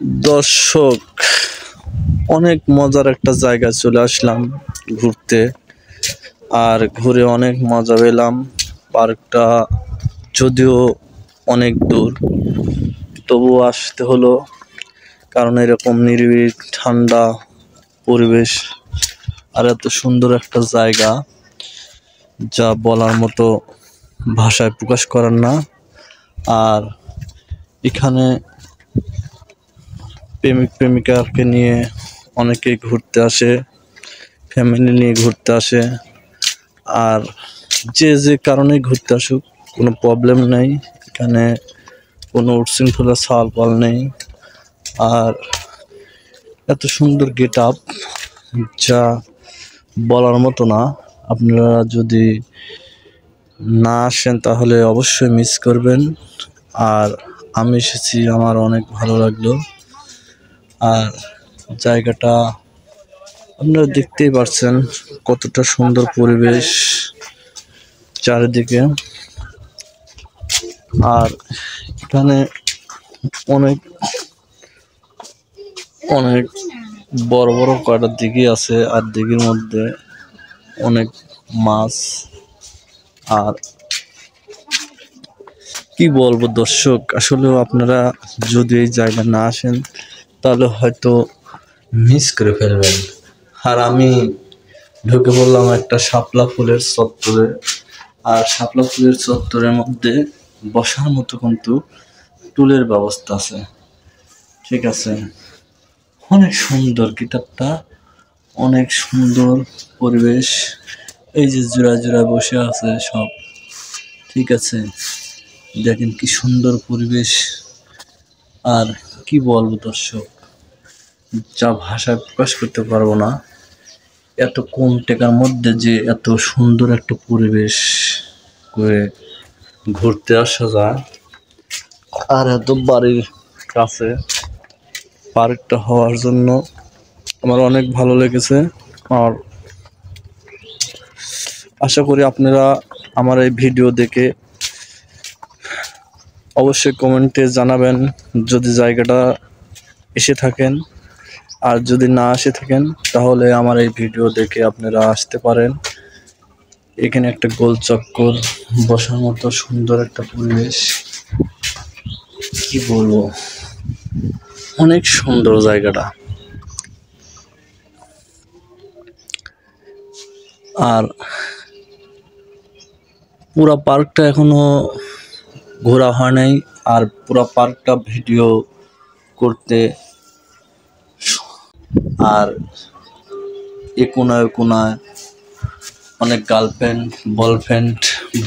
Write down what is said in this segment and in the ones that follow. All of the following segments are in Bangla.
দর্শক, অনেক মজার একটা জায়গায় চলে আসলাম ঘুরতে। আর ঘুরে অনেক মজা পেলাম। পার্কটা যদিও অনেক দূর, তবুও আসতে হলো, কারণ এরকম নিরিবিলি ঠান্ডা পরিবেশ আর এত সুন্দর একটা জায়গা যা বলার মতো ভাষায় প্রকাশ করার না। আর এখানে প্রেমিক প্রেমিকাকে নিয়ে অনেকেই ঘুরতে আসে, ফ্যামিলি নিয়ে ঘুরতে আসে। আর যে কারণে ঘুরতে আসুক, কোনো প্রবলেম নেই। এখানে কোনো উচ্ছৃঙ্খলা ছালপাল নেই। আর এত সুন্দর গেট আপ যা বলার মতো না। আপনারা যদি না আসেন তাহলে অবশ্যই মিস করবেন। আর আমি এসেছি, আমার অনেক ভালো লাগলো। আর জায়গাটা আপনারা দেখতেই পাচ্ছেন কতটা সুন্দর পরিবেশ চারিদিকে। আর এখানে অনেক অনেক বড় বড় কয়টা দিঘি আছে, আর দিঘির মধ্যে অনেক মাছ। আর কি বলবো দর্শক, আসলেও আপনারা যদি এই জায়গা না আসেন তাহলে হয়তো মিস করে ফেলবেন। আর আমি ঢুকে পড়লাম একটা শাপলা ফুলের চত্বরে। আর শাপলা ফুলের চত্বরের মধ্যে বসার মতো কিন্তু টুলের ব্যবস্থা আছে। ঠিক আছে, অনেক সুন্দর কিতাবটা, অনেক সুন্দর পরিবেশ। এই যে জোড়া জোড়া বসে আছে সব, ঠিক আছে, দেখেন কি সুন্দর পরিবেশ। আর কি বলবো দর্শক, যা ভাষায় প্রকাশ করতে পারবো না। এত কম টাকার মধ্যে যে এত সুন্দর একটা পরিবেশ করে ঘুরতে আসা যায়, আর এত বাড়ির কাছে পার্কটা হওয়ার জন্য আমার অনেক ভালো লেগেছে। আর আশা করি আপনারা আমার এই ভিডিও দেখে অবশ্যই কমেন্টে জানাবেন যদি জায়গাটা এসে থাকেন। আর যদি না এসে থাকেন তাহলে আমার এই ভিডিও দেখে আপনারা আসতে পারেন। এখানে একটা গোল চক্কর, বসার মতো সুন্দর একটা পরিবেশ। কি বলবো, অনেক সুন্দর জায়গাটা। আর পুরা পার্কটা এখনো ঘোরা হয় নাই। আর পুরা পার্কটা ভিডিও করতে, আর এ কোনায় কোনায় অনেক গার্লফ্রেন্ড বয়ফ্রেন্ড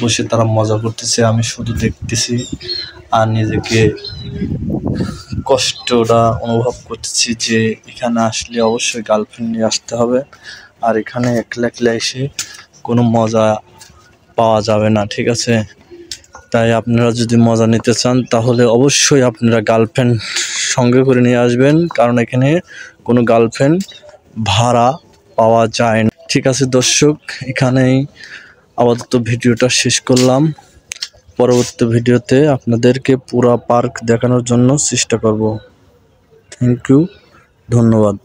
বসে তারা মজা করতেছে, আমি শুধু দেখতেছি আর নিজেকে কষ্টটা অনুভব করতেছি যে এখানে আসলে অবশ্যই গার্লফ্রেন্ড নিয়ে আসতে হবে। আর এখানে একলা একলা এসে কোনো মজা পাওয়া যাবে না, ঠিক আছে। তাই আপনারা যদি মজা নিতে চান তাহলে অবশ্যই আপনারা গার্লফ্রেন্ড সঙ্গে করে নিয়ে আসবেন, কারণ এখানে কোনো গার্লফ্রেন্ড ভাড়া পাওয়া যায় না। ঠিক আছে দর্শক, এখানেই আপাতত ভিডিওটা শেষ করলাম। পরবর্তী ভিডিওতে আপনাদেরকে পুরা পার্ক দেখানোর জন্য চেষ্টা করব। থ্যাংক ইউ, ধন্যবাদ।